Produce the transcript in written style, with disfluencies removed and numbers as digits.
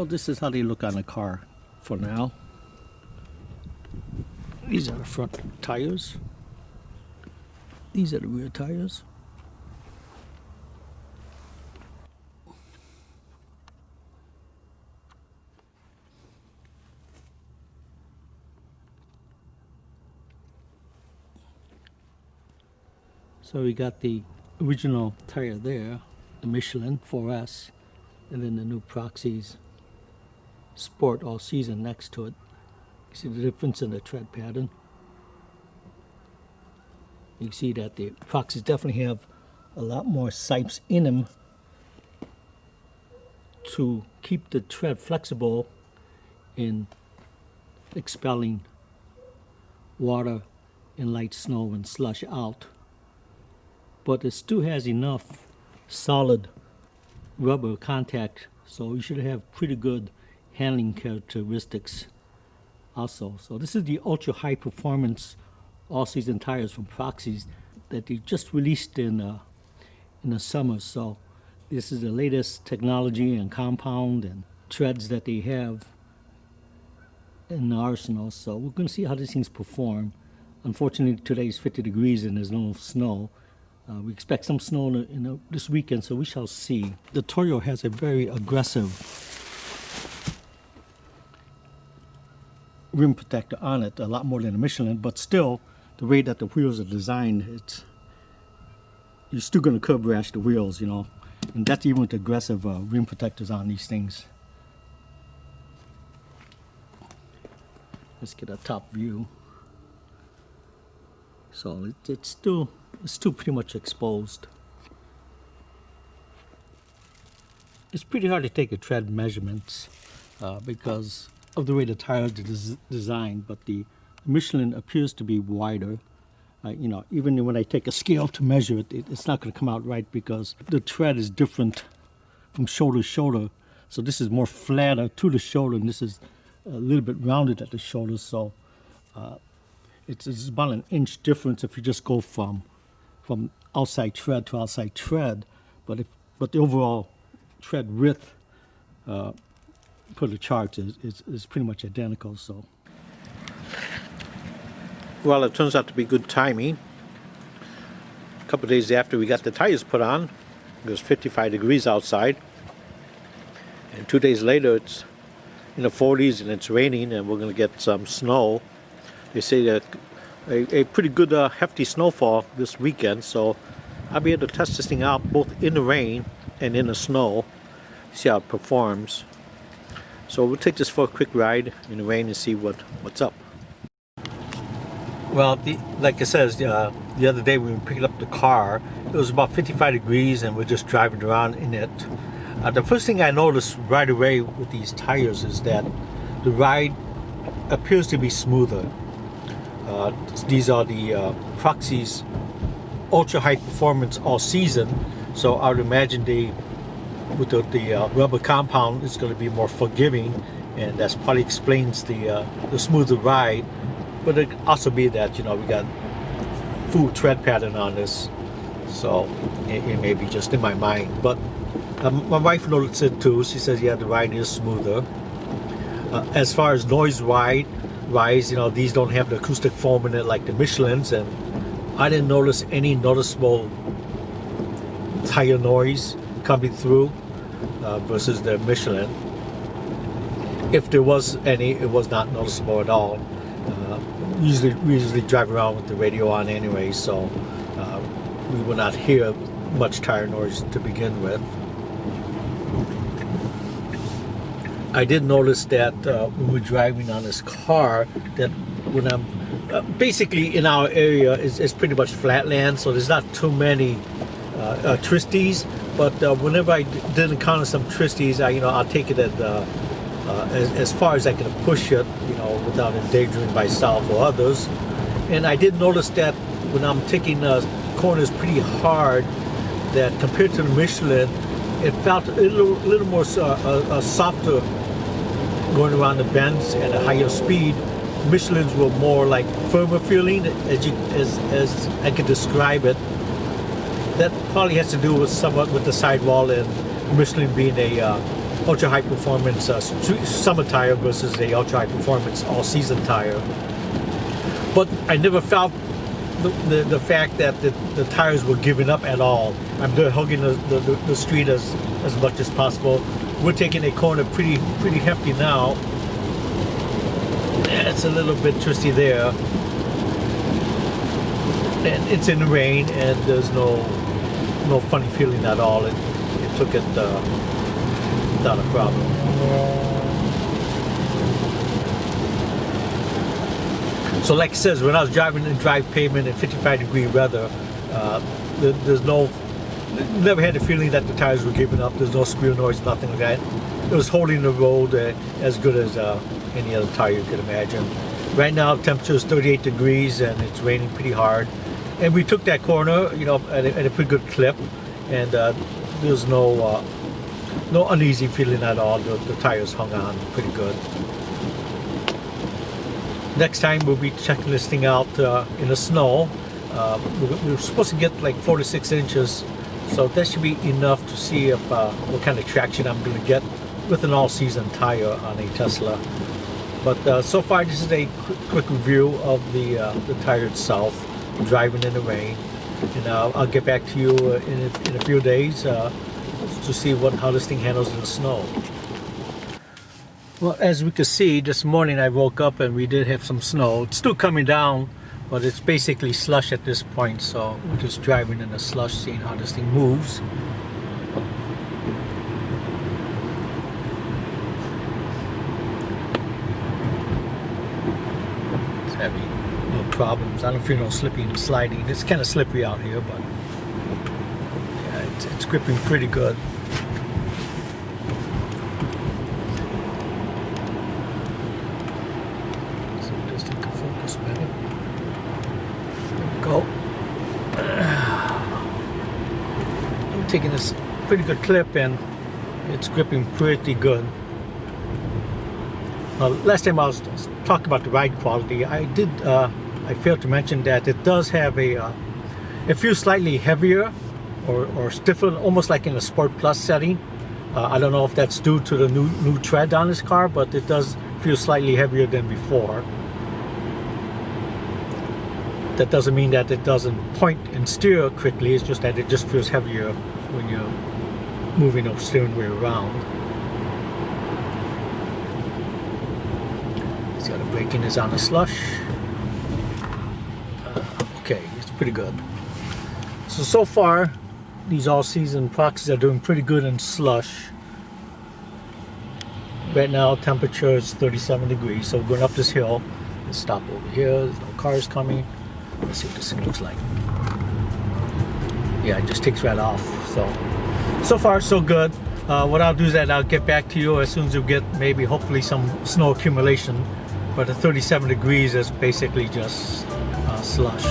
So this is how they look on the car for now. These are the front tires. These are the rear tires. So we got the original tire there, the Michelin 4S, and then the new Proxes Sport All Season next to it. You see the difference in the tread pattern. You can see that the Proxes definitely have a lot more sipes in them to keep the tread flexible in expelling water and light snow and slush out. But it still has enough solid rubber contact, so you should have pretty good handling characteristics also. So this is the ultra high performance all season tires from Proxes that they just released in the summer. So this is the latest technology and compound and treads that they have in the arsenal. So we're going to see how these things perform. Unfortunately, today is 50 degrees and there's no snow. We expect some snow this weekend, so we shall see. The Toyo has a very aggressive rim protector on it, a lot more than a Michelin, but still, the way that the wheels are designed, you're still going to curb rash the wheels, you know, and that's even with aggressive rim protectors on these things. Let's get a top view. So it's still pretty much exposed. It's pretty hard to take a tread measurements because of the way the tires are designed, but the Michelin appears to be wider. You know, even when I take a scale to measure it, it's not going to come out right because the tread is different from shoulder to shoulder. So this is more flatter to the shoulder, and this is a little bit rounded at the shoulder. So it's about an inch difference if you just go from outside tread to outside tread, but the overall tread width per the chart is pretty much identical. So, well, it turns out to be good timing. A couple of days after we got the tires put on, it was 55 degrees outside, and 2 days later it's in the 40s and it's raining, and we're going to get some snow. They say that a pretty good hefty snowfall this weekend, so I'll be able to test this thing out both in the rain and in the snow, see how it performs. So we'll take this for a quick ride in the rain and see what's up. Well, like I said, the other day when we picked up the car, it was about 55 degrees and we're just driving around in it. The first thing I noticed right away with these tires is that the ride appears to be smoother. These are the Proxes ultra high performance all season, so I would imagine with the rubber compound it's going to be more forgiving, and that's probably explains the smoother ride. But it could also be that, you know, we got full tread pattern on this, so it may be just in my mind. But my wife noticed it too. She says, yeah, the ride is smoother. As far as noise rise, you know, these don't have the acoustic foam in it like the Michelins, and I didn't notice any noticeable tire noise coming through versus the Michelin. If there was any, it was not noticeable at all. We usually drive around with the radio on anyway, so we will not hear much tire noise to begin with. I did notice that when we're driving on this car, that when I'm basically in our area is pretty much flatland, so there's not too many twisties. But whenever I did encounter some twisties, I'll take it as far as I can push it, you know, without endangering myself or others. And I did notice that when I'm taking corners pretty hard, that compared to the Michelin, it felt a little more softer going around the bends at a higher speed. Michelins were more like firmer feeling, as I could describe it. That probably has to do with somewhat with the sidewall and Michelin being a ultra high performance summer tire versus a ultra high performance all season tire. But I never felt the fact that the tires were giving up at all. I'm there hugging the street as much as possible. We're taking a corner pretty hefty now. It's a little bit twisty there, and it's in the rain, and there's no funny feeling at all. It took it without a problem. So like I said, when I was driving in dry pavement in 55-degree weather, never had the feeling that the tires were giving up. There's no squeal noise, nothing like that. It was holding the road as good as any other tire you could imagine. Right now, temperature is 38 degrees and it's raining pretty hard. And we took that corner, you know, at a pretty good clip, and there's no uneasy feeling at all. The tires hung on pretty good. Next time we'll be checking this thing out in the snow. We're supposed to get like 4 to 6 inches, so that should be enough to see if what kind of traction I'm going to get with an all-season tire on a Tesla. But so far, this is a quick review of the tire itself, driving in the rain, and I'll get back to you in a few days to see how this thing handles in the snow. Well, as we can see, this morning I woke up and we did have some snow. It's still coming down, but it's basically slush at this point, so we're just driving in the slush, seeing how this thing moves. It's heavy, no problems. I don't feel no slipping and sliding. It's kind of slippery out here, but yeah, it's gripping pretty good. I'm taking this pretty good clip and it's gripping pretty good. Last time I was talking about the ride quality, I failed to mention that it does have it feels slightly heavier or stiffer, almost like in a Sport Plus setting. I don't know if that's due to the new tread on this car, but it does feel slightly heavier than before. That doesn't mean that it doesn't point and steer quickly, it's just that it just feels heavier when you're moving the steering wheel around. See how the braking is on the slush. Okay, it's pretty good. So far, these all-season Proxes are doing pretty good in slush. Right now, temperature is 37 degrees, so we're going up this hill. Let's stop over here, there's no cars coming. Let's see what this thing looks like. Yeah, it just takes right off. So far so good. What I'll do is that I'll get back to you as soon as you get maybe hopefully some snow accumulation. But at 37 degrees is basically just slush.